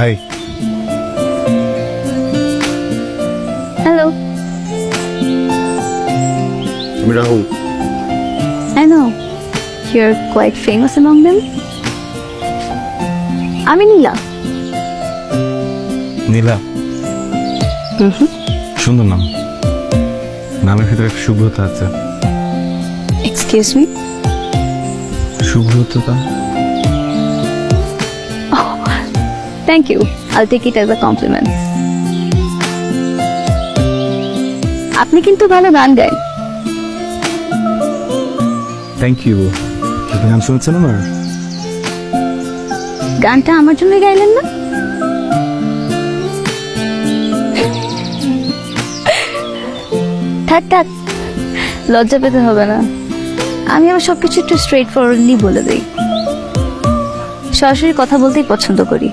High. Hello. আমি Rahul. I know. You're quite famous among them. আমি নীলা। নীলা, সুন্দর নাম। নামের ভিতরে একটা শুভ্রতা আছে। Excuse me? শুভ্রতা? Thank you. I'll take it as a compliment. আপনি কিন্তু ভালো গান গান। Thank you. আপনি গান শুনছেন আমার? গানটা আমার জন্য গাইলেন না? থাক থাক, লজ্জা পেতে হবে না। আমি আমার সবকিছু একটু স্ট্রেট ফরওয়ার্ডলি বলে দিই। সরাসরি কথা বলতেই পছন্দ করি।